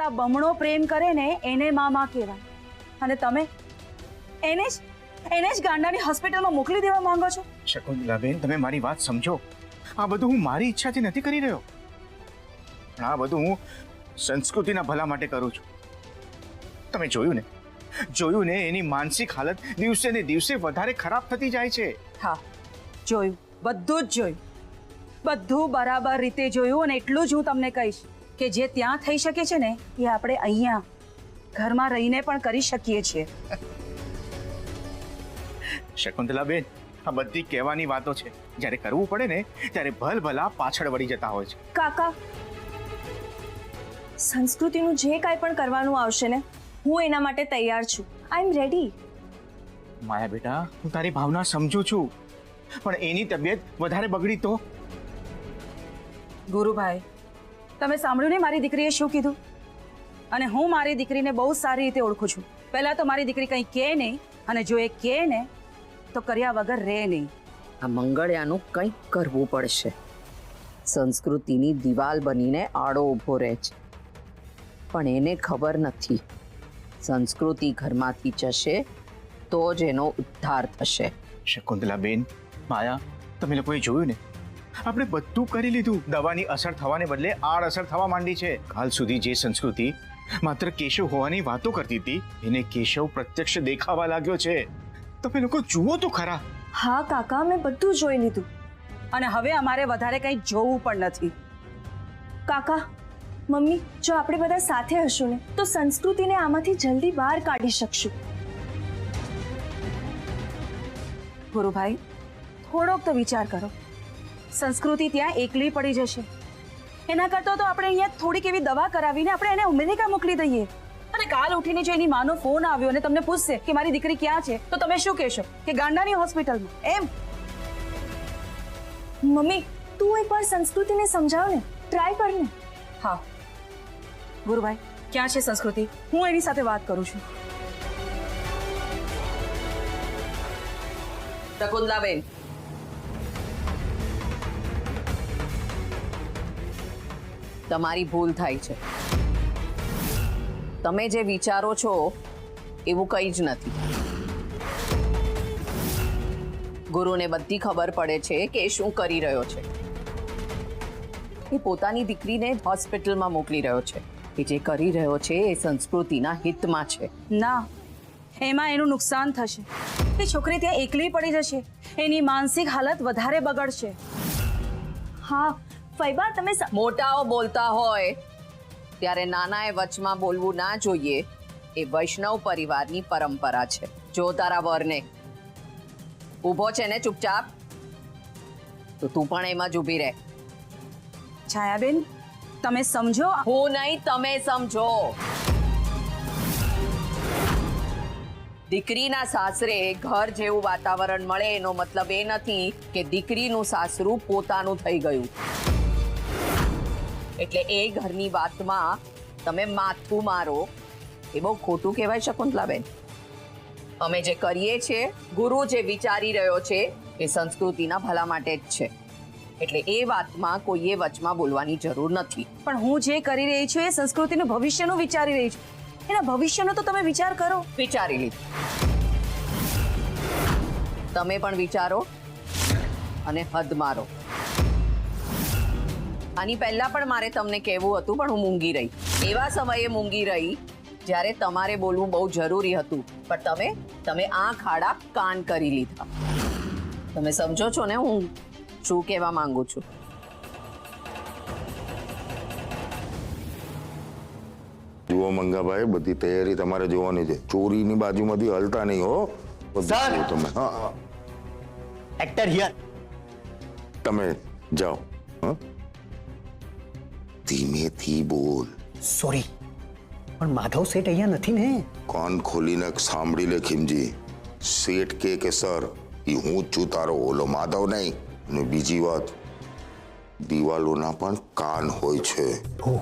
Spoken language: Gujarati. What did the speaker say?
કરતા બમણો પ્રેમ કરે ને એને માં કહેવાય. અને તમે એને જ ગાંડાની હોસ્પિટલમાં મોકલી દેવા માંગો છો. શકુંતલાબેન, તમે મારી વાત સમજો. આ બધું હું મારી ઈચ્છાથી નથી કરી રહ્યો, પણ આ બધું હું સંસ્કૃતિના ભલા માટે કરું છું. તમે જોયું ને એની માનસિક હાલત દિવસે ને દિવસે વધારે ખરાબ થતી જાય છે. હા, જોયું, બધું જ જોયું, બધું બરાબર રીતે જોયું. અને એટલું જ હું તમને કહીશ કે જે ત્યાં થઈ શકે છે ને એ આપણે અહીંયા ઘરમાં રહીને પણ કરી શકીએ છીએ. શકુંતલાબેન, આ બધી કહેવાની વાતો છે. જ્યારે કરવું પડે ને ત્યારે ભલભલા પાછળ વળી જતા હોય છે. કાકા, સંસ્કૃતિનું જે કાંઈ પણ કરવાનું આવશે ને, હું એના માટે તૈયાર છું. આઈ એમ રેડી. માયા બેટા, હું તારી ભાવના સમજુ છું, પણ એની તબિયત વધારે બગડી તો? ગુરુભાઈ, તમે સાંભળ્યું ને મારી દીકરીએ શું કીધું? અને હું મારી દીકરીને બહુ સારી રીતે ઓળખું છું. પહેલા તો મારી દીકરી કંઈ કહે નહીં, અને જો એ કહે ને તો કર્યા વગર રહે નહીં. આ મંગળયાનું કંઈક કરવું પડશે. સંસ્કૃતિની દિવાલ બનીને આડો ઊભો રહે છે, પણ એને ખબર નથી સંસ્કૃતિ ઘરમાંથી જશે તો જ એનો ઉદ્ધાર થશે. શકુંતલાબેન, માયા, તમે લોકોએ જોયું ને, આપણે બધું કરી લીધું. દવાની અસર થવાને બદલે આડઅસર થવા માંડી છે. કાલ સુધી જે સંસ્કૃતિ માત્ર કેશવ હોવાની વાતો કરતી હતી, એને કેશવ પ્રત્યક્ષ દેખાવા લાગ્યો છે. તમે લોકો જુઓ તો ખરા. હા કાકા, મેં બધું જોઈ લીધું. અને હવે અમારે વધારે કંઈ જોવું પણ નથી. કાકા, મમ્મી, જો આપણે બધા સાથે હશું ને તો સંસ્કૃતિને આમાંથી જલ્દી બહાર કાઢી શકશું. ગુરુભાઈ, થોડોક તો વિચાર કરો. સંસ્કૃતિ ત્યાં એકલી પડી જશે. એના કરતાં તો આપણે અહીંયા થોડીક એવી દવા કરાવીને આપણે એને અમેરિકા મોકલી દઈએ. અને કાલ ઉઠીને જો એની માનો ફોન આવ્યો અને તમને પૂછશે કે મારી દીકરી ક્યાં છે, તો તમે શું કહેશો? કે ગાંડાની હોસ્પિટલમાં. એમ? મમ્મી, તું એકવાર સંસ્કૃતિને સમજાવ ને, ટ્રાય કર ને. હા ગુરુભાઈ, ક્યાં છે સંસ્કૃતિ? હું એની સાથે વાત કરું છું. શકુંતલાબેન, તમારી ભૂલ થાય છે. તમે જે વિચારો છો એવું કંઈ જ નથી. ગુરુને બધી ખબર પડે છે કે એ શું કરી રહ્યો છે. એ પોતાની દીકરીને હોસ્પિટલમાં મોકલી રહ્યો છે. એ જે કરી રહ્યો છે એ સંસ્કૃતિના હિતમાં છે. ના, એમાં એનું નુકસાન થશે. એ છોકરી ત્યાં એકલી પડી જશે. એની માનસિક હાલત વધારે બગડશે. હા ફૈબા, તમે મોટાઓ બોલતા હોય ત્યારે નાનાએ વચમાં બોલવું ના જોઈએ. એ વૈષ્ણવ પરિવારની પરંપરા છે. જો તારા વરને ઊભો છે ને ચૂપચાપ, તો તું પણ એમાં જ ઊભી રહે. છાયાબેન, તમે સમજો. હું નહીં, તમે સમજો. દીકરીના સાસરે ઘર જેવું વાતાવરણ મળે એનો મતલબ એ નથી કે દીકરીનું સાસરું પોતાનું થઈ ગયું. એટલે એ ઘરની વાતમાં તમે માથું મારો એ બહુ ખોટું કહેવાય. શકુંતલાબેન, અમે જે કરીએ છીએ, ગુરુ જે વિચારી રહ્યો છે એ સંસ્કૃતિના ભલા માટે જ છે. એટલે એ વાતમાં કોઈએ વચમાં બોલવાની જરૂર નથી. પણ હું જે કરી રહી છું એ સંસ્કૃતિનું ભવિષ્યનું વિચારી રહી છું. એના ભવિષ્યનો તો તમે વિચાર કરો. વિચારી લીધું. તમે પણ વિચારો અને હદ મારો. આની પહેલા પણ મારે તમને કહેવું હતું, પણ હું મૂંગી રહી. એવા સમયે મૂંગી રહી જ્યારે તમારે બોલવું બહુ જરૂરી હતું, પણ તમે આંખ આડા કાન કરી લીધા. તમે સમજો છો ને હું શું કહેવા માંગુ છું? જુઓ મંગાભાઈ, બધી તૈયારી તમારે જોવાની છે. ચોરીની બાજુમાંથી હલતા નહીં હો. સર! તમે હા, એક્ટર હિયર. તમે જાઓ. ધીમેથી બોલ. સોરી, પણ માધવ શેઠ અહીંયા નથી ને? કાન ખોલીને સાંભળી લે ખીમજી. શેઠ કે સર, એ હું જ છું, તારો ઓલો માધવ નહીં. અને બીજી વાત, દિવાલોના પણ કાન હોય છે. ઓહ,